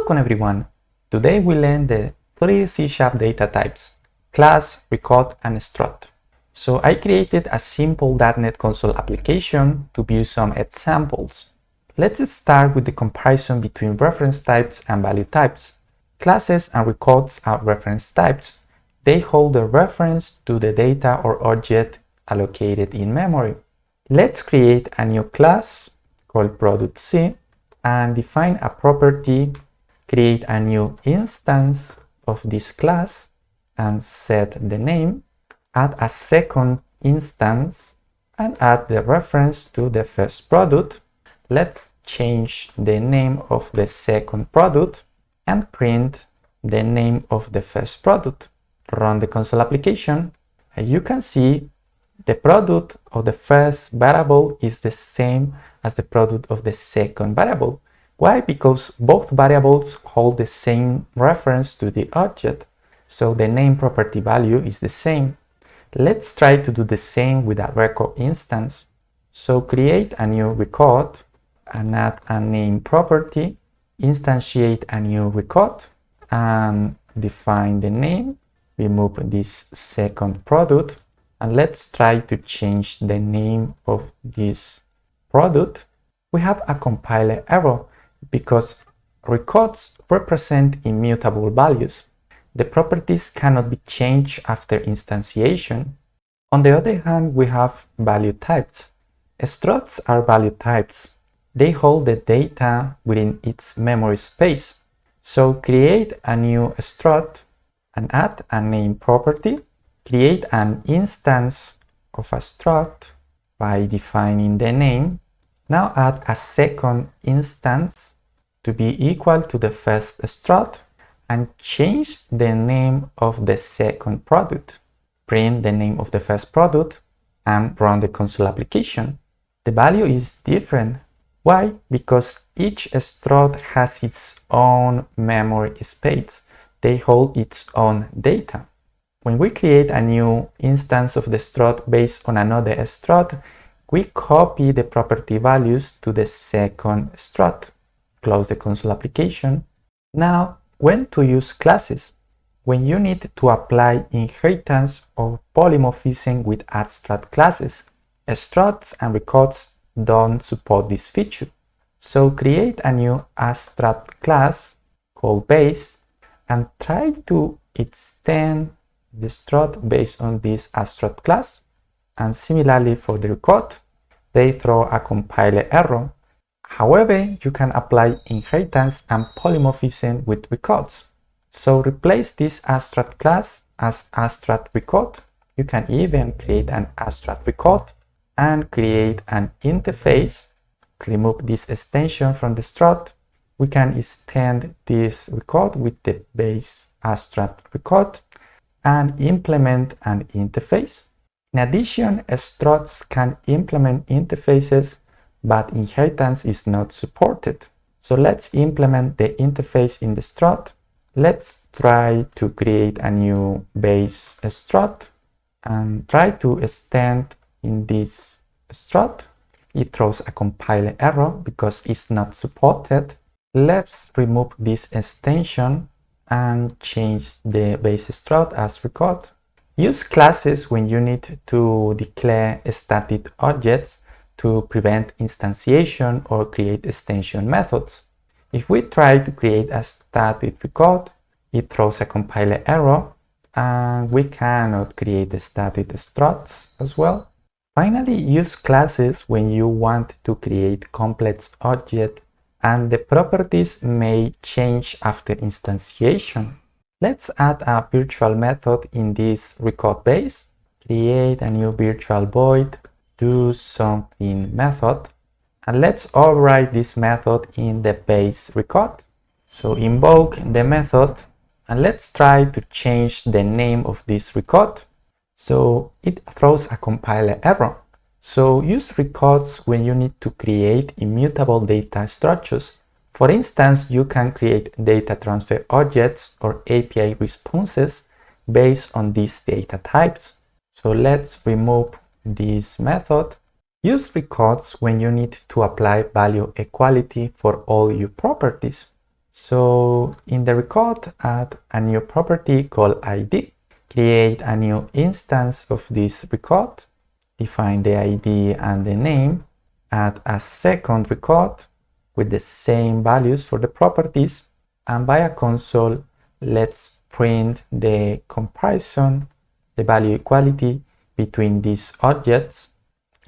Welcome everyone! Today we learn the three C# data types: class, record, and struct. So I created a simple .NET Console application to view some examples. Let's start with the comparison between reference types and value types. Classes and records are reference types. They hold the reference to the data or object allocated in memory. Let's create a new class called product C and define a property, create a new instance of this class and set the name, add a second instance and add the reference to the first product. Let's change the name of the second product and print the name of the first product. Run the console application and you can see the product of the first variable is the same as the product of the second variable. Why? Because both variables hold the same reference to the object, so the name property value is the same. Let's try to do the same with a record instance. So create a new record and add a name property, instantiate a new record and define the name, remove this second product, and let's try to change the name of this product. We have a compiler error because records represent immutable values. The properties cannot be changed after instantiation. On the other hand, we have value types. Structs are value types. They hold the data within its memory space. So create a new struct and add a name property. Create an instance of a struct by defining the name. Now add a second instance to be equal to the first struct and change the name of the second product. Print the name of the first product and run the console application. The value is different. Why? Because each struct has its own memory space. They hold its own data. When we create a new instance of the struct based on another struct, we copy the property values to the second struct. Close the console application. Now, when to use classes? When you need to apply inheritance or polymorphism with abstract classes. Structs and records don't support this feature. So create a new abstract class called base and try to extend the struct based on this abstract class. And similarly for the record, they throw a compiler error. However, you can apply inheritance and polymorphism with records. So replace this abstract class as abstract record. You can even create an abstract record and create an interface. Remove this extension from the struct. We can extend this record with the base abstract record and implement an interface. In addition, structs can implement interfaces, but inheritance is not supported. So let's implement the interface in the struct. Let's try to create a new base struct and try to extend in this struct. It throws a compiler error because it's not supported. Let's remove this extension and change the base struct as record. Use classes when you need to declare static objects to prevent instantiation or create extension methods. If we try to create a static record, it throws a compiler error and we cannot create a static structs as well. Finally, use classes when you want to create complex objects and the properties may change after instantiation. Let's add a virtual method in this record base. Create a new virtual void do something method and let's override this method in the base record. So invoke the method and let's try to change the name of this record. So it throws a compiler error. So use records when you need to create immutable data structures. For instance, you can create data transfer objects or API responses based on these data types. So let's remove this method. Use records when you need to apply value equality for all your properties. So in the record, add a new property called ID, create a new instance of this record, define the ID and the name, add a second record with the same values for the properties, and by a console, let's print the comparison, the value equality between these objects.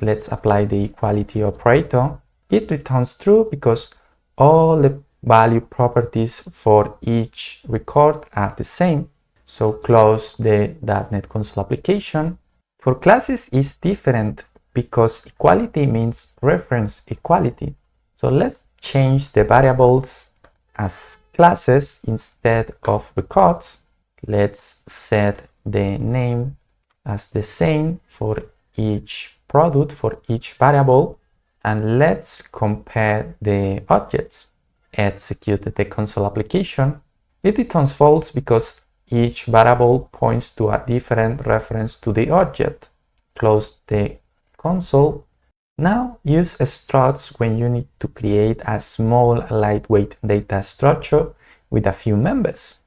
Let's apply the equality operator. It returns true because all the value properties for each record are the same. So close the .NET Console application. For classes it's different because equality means reference equality. So let's change the variables as classes instead of records. Let's set the name as the same for each product, for each variable, and let's compare the objects. Execute the console application. It returns false because each variable points to a different reference to the object. Close the console. Now use structs when you need to create a small, lightweight data structure with a few members.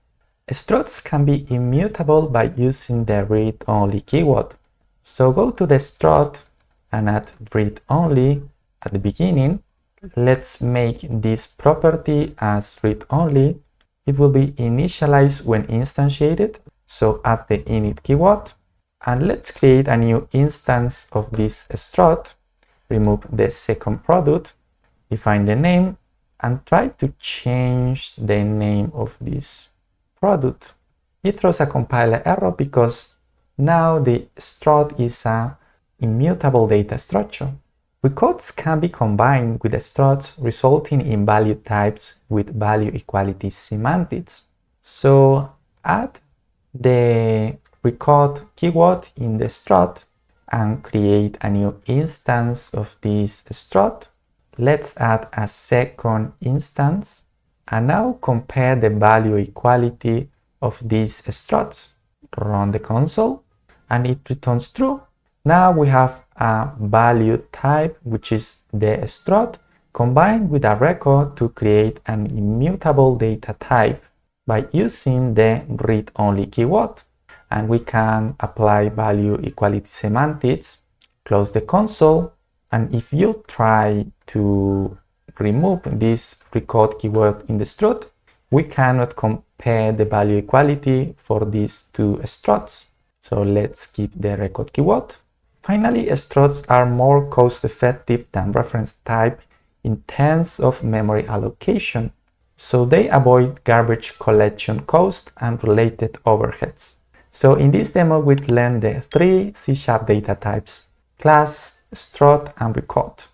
Structs can be immutable by using the read-only keyword. So go to the struct and add read-only at the beginning. Let's make this property as read-only. It will be initialized when instantiated, so add the init keyword. And let's create a new instance of this struct. Remove the second product, define the name, and try to change the name of this product. It throws a compiler error because now the struct is an immutable data structure. Records can be combined with structs, resulting in value types with value equality semantics. So add the record keyword in the struct and create a new instance of this struct. Let's add a second instance and now compare the value equality of these structs. Run the console and it returns true. Now we have a value type, which is the struct, combined with a record to create an immutable data type by using the read-only keyword. And we can apply value equality semantics, close the console, and if you try to remove this record keyword in the struct, we cannot compare the value equality for these two structs. So let's keep the record keyword. Finally, structs are more cost-effective than reference type in terms of memory allocation, so they avoid garbage collection cost and related overheads. So in this demo, we learned the three C# data types: class, struct, and record.